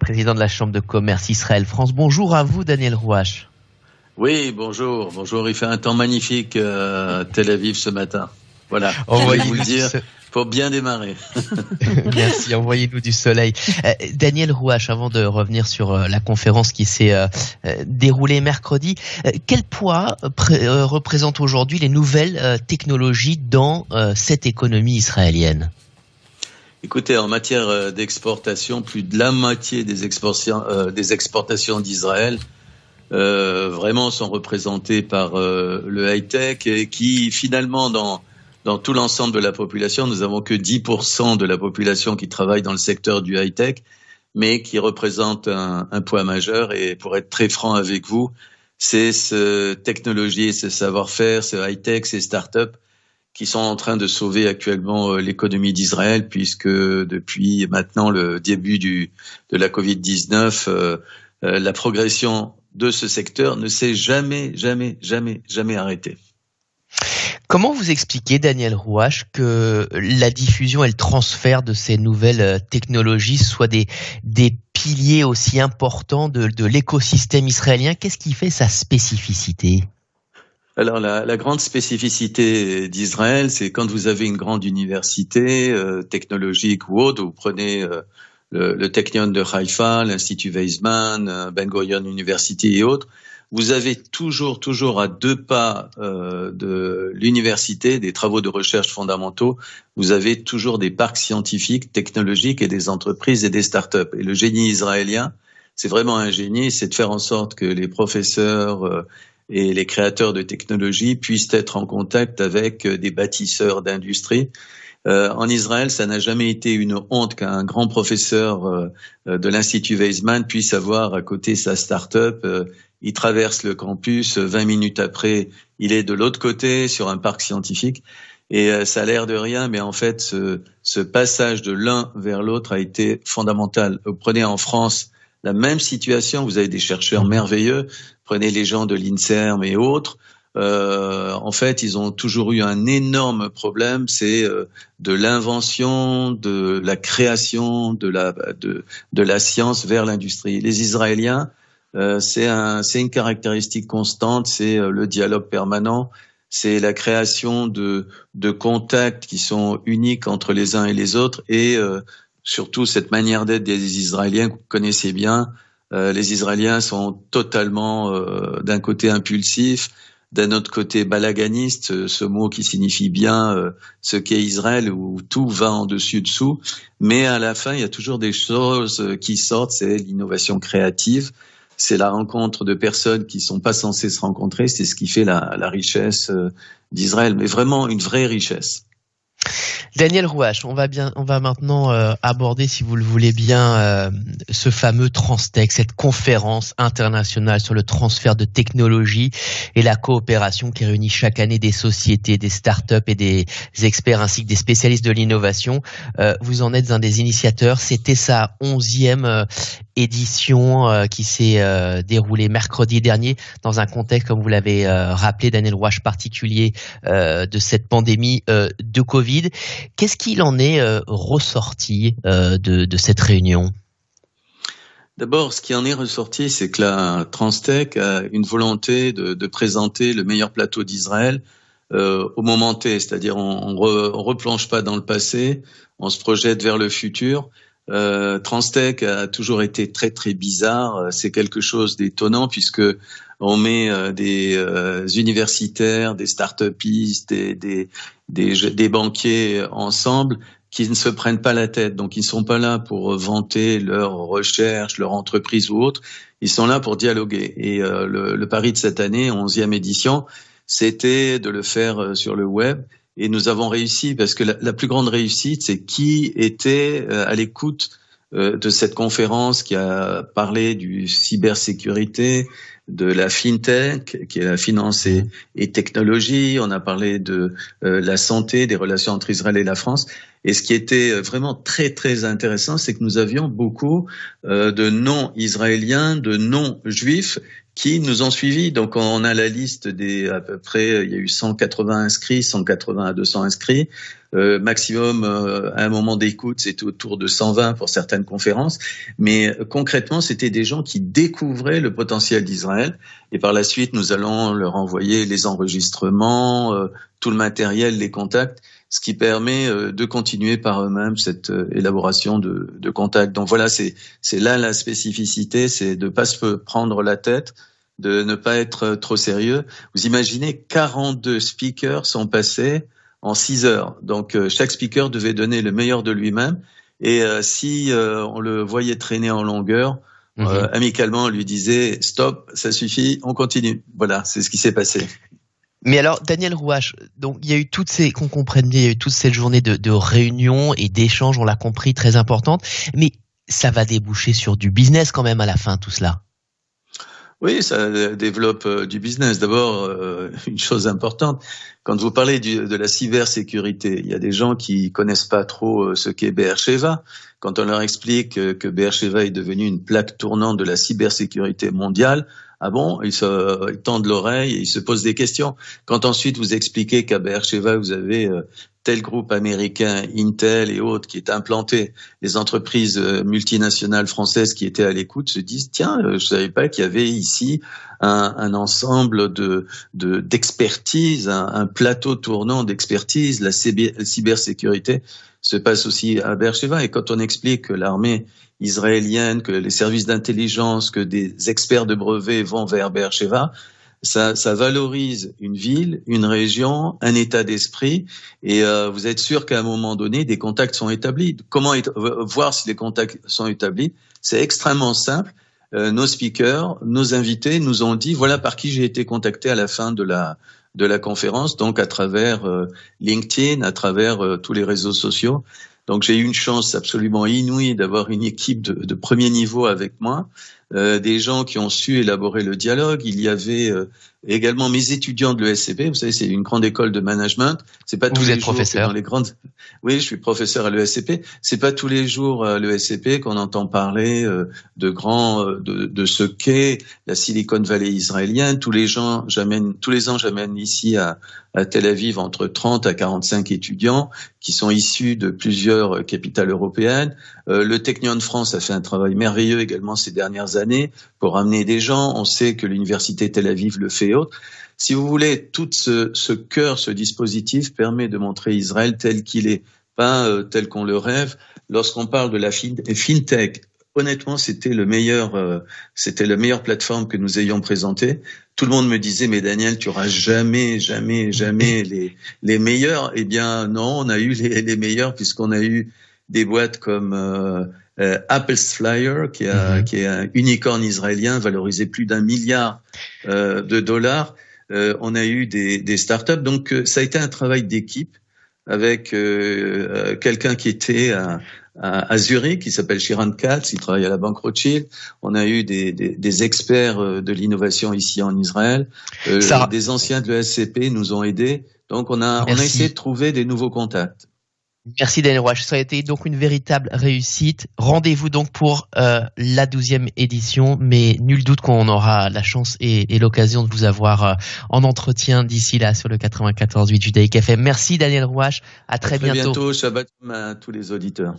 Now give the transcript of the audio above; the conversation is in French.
président de la Chambre de commerce Israël-France. Bonjour à vous, Daniel Rouache. Oui, bonjour. Bonjour, il fait un temps magnifique à Tel Aviv ce matin. Voilà, je vais vous le dire, pour bien démarrer. Merci, envoyez-nous du soleil. Daniel Rouache, avant de revenir sur la conférence qui s'est déroulée mercredi, quel poids représentent aujourd'hui les nouvelles technologies dans cette économie israélienne ? Écoutez, en matière d'exportation, plus de la moitié des exportations d'Israël vraiment sont représentées par le high-tech et qui finalement dans tout l'ensemble de la population, nous avons que 10% de la population qui travaille dans le secteur du high-tech, mais qui représente un poids majeur. Et pour être très franc avec vous, c'est ce technologie, ce savoir-faire, ce high-tech, ces startups qui sont en train de sauver actuellement l'économie d'Israël, puisque depuis maintenant le début de la Covid-19, la progression de ce secteur ne s'est jamais arrêtée. Comment vous expliquez, Daniel Rouache, que la diffusion et le transfert de ces nouvelles technologies soient des piliers aussi importants de l'écosystème israélien ? Qu'est-ce qui fait sa spécificité ? Alors la grande spécificité d'Israël, c'est quand vous avez une grande université technologique ou autre, vous prenez le Technion de Haïfa, l'Institut Weizmann, Ben Gurion University et autres, vous avez toujours à 2 pas de l'université, des travaux de recherche fondamentaux, vous avez toujours des parcs scientifiques, technologiques et des entreprises et des startups. Et le génie israélien, c'est vraiment un génie, c'est de faire en sorte que les professeurs et les créateurs de technologies puissent être en contact avec des bâtisseurs d'industrie. En Israël, ça n'a jamais été une honte qu'un grand professeur de l'Institut Weizmann puisse avoir à côté sa start-up. Il traverse le campus, 20 minutes après, il est de l'autre côté sur un parc scientifique. Et ça a l'air de rien, mais en fait, ce passage de l'un vers l'autre a été fondamental. Vous prenez en France la même situation, vous avez des chercheurs merveilleux, prenez les gens de l'INSERM et autres. En fait, ils ont toujours eu un énorme problème, c'est de l'invention, de la création, de la science vers l'industrie. Les Israéliens, c'est une caractéristique constante, c'est le dialogue permanent, c'est la création de contacts qui sont uniques entre les uns et les autres et surtout cette manière d'être des Israéliens que vous connaissez bien. Les Israéliens sont totalement d'un côté impulsifs, d'un autre côté balaganiste, ce mot qui signifie bien ce qu'est Israël, où tout va en dessus-dessous. Mais à la fin, il y a toujours des choses qui sortent, c'est l'innovation créative, c'est la rencontre de personnes qui sont pas censées se rencontrer, c'est ce qui fait la richesse d'Israël, mais vraiment une vraie richesse. Daniel Rouache, on va maintenant aborder, si vous le voulez bien, ce fameux Transtech, cette conférence internationale sur le transfert de technologie et la coopération qui réunit chaque année des sociétés, des startups et des experts ainsi que des spécialistes de l'innovation. Vous en êtes un des initiateurs. C'était sa 11e édition qui s'est déroulée mercredi dernier dans un contexte, comme vous l'avez rappelé, Daniel Rouache, particulier de cette pandémie de Covid. Qu'est-ce qu'il en est ressorti de cette réunion ? D'abord, ce qui en est ressorti, c'est que la Transtech a une volonté de présenter le meilleur plateau d'Israël au moment T, c'est-à-dire on replonge pas dans le passé, on se projette vers le futur. Transtech a toujours été très très bizarre, c'est quelque chose d'étonnant puisque on met des universitaires, des start-upistes, des banquiers ensemble qui ne se prennent pas la tête. Donc, ils ne sont pas là pour vanter leur recherche, leur entreprise ou autre. Ils sont là pour dialoguer. Et le pari de cette année, 11e édition, c'était de le faire sur le web. Et nous avons réussi parce que la plus grande réussite, c'est qui était à l'écoute de cette conférence qui a parlé du cybersécurité, de la fintech, qui est la finance et technologie. On a parlé de la santé, des relations entre Israël et la France. Et ce qui était vraiment très, très intéressant, c'est que nous avions beaucoup de non-israéliens, de non-juifs qui nous ont suivis. Donc on a la liste des à peu près, il y a eu 180 inscrits, 180 à 200 inscrits. Maximum à un moment d'écoute, c'était autour de 120 pour certaines conférences. Mais concrètement, c'était des gens qui découvraient le potentiel d'Israël. Et par la suite, nous allons leur envoyer les enregistrements, tout le matériel, les contacts, ce qui permet de continuer par eux-mêmes cette élaboration de contacts. Donc voilà, c'est là la spécificité, c'est de pas se prendre la tête, de ne pas être trop sérieux. Vous imaginez, 42 speakers sont passés en 6 heures. Donc, chaque speaker devait donner le meilleur de lui-même. Et si on le voyait traîner en longueur, amicalement, on lui disait « Stop, ça suffit, on continue ». Voilà, c'est ce qui s'est passé. Mais alors, Daniel Rouache, donc il y a eu qu'on comprenne bien, il y a eu toute cette journée de réunions et d'échanges, on l'a compris, très importante. Mais ça va déboucher sur du business quand même à la fin, tout cela. Oui, ça développe du business. D'abord, une chose importante, quand vous parlez de la cybersécurité, il y a des gens qui connaissent pas trop ce qu'est Be'er-Sheva. Quand on leur explique que Be'er-Sheva est devenu une plaque tournante de la cybersécurité mondiale, ah bon, ils tendent l'oreille et ils se posent des questions. Quand ensuite vous expliquez qu'à Be'er-Sheva, vous avez tel groupe américain, Intel et autres, qui est implanté, les entreprises multinationales françaises qui étaient à l'écoute se disent, tiens, je savais pas qu'il y avait ici un ensemble d'expertise, un plateau tournant d'expertise. La cybersécurité se passe aussi à Be'er-Sheva. Et quand on explique que l'armée israélienne, que les services d'intelligence, que des experts de brevets vont vers Be'er-Sheva, ça valorise une ville, une région, un état d'esprit, et vous êtes sûr qu'à un moment donné, des contacts sont établis. Comment voir si les contacts sont établis? C'est extrêmement simple. Nos speakers, nos invités nous ont dit voilà par qui j'ai été contacté à la fin de la conférence, donc à travers LinkedIn, à travers tous les réseaux sociaux. Donc j'ai eu une chance absolument inouïe d'avoir une équipe de premier niveau avec moi, des gens qui ont su élaborer le dialogue. Il y avait également mes étudiants de l'ESCP. Vous savez, c'est une grande école de management. C'est pas tous les jours que dans les grandes. Oui, je suis professeur à l'ESCP. C'est pas tous les jours à l'ESCP qu'on entend parler de ce qu'est la Silicon Valley israélienne. Tous les ans, j'amène ici à Tel Aviv entre 30 à 45 étudiants qui sont issus de plusieurs capitales européennes. Le Technion de France a fait un travail merveilleux également ces dernières années pour amener des gens. On sait que l'université Tel Aviv le fait et autres. Si vous voulez, tout ce cœur, ce dispositif permet de montrer Israël tel qu'il est, pas tel qu'on le rêve. Lorsqu'on parle de la fintech, honnêtement, c'était la meilleure plateforme que nous ayons présentée. Tout le monde me disait, mais Daniel, tu auras jamais les meilleurs. Eh bien, non, on a eu les meilleurs puisqu'on a eu des boîtes comme Apple's Flyer, qui est un unicorn israélien valorisé plus d'1 milliard de dollars. On a eu des startups. Donc, ça a été un travail d'équipe avec quelqu'un qui était à Zurich, qui s'appelle Shiran Katz, il travaille à la Banque Rothschild. On a eu des experts de l'innovation ici en Israël. Des anciens de l'ESCP nous ont aidés. Donc, on a essayé de trouver des nouveaux contacts. Merci Daniel Rouache, ça a été donc une véritable réussite. Rendez-vous donc pour la 12e édition, mais nul doute qu'on aura la chance et l'occasion de vous avoir en entretien d'ici là sur le 94.8 Judaïque FM. Merci Daniel Rouache, à très bientôt. Shabbat à tous les auditeurs.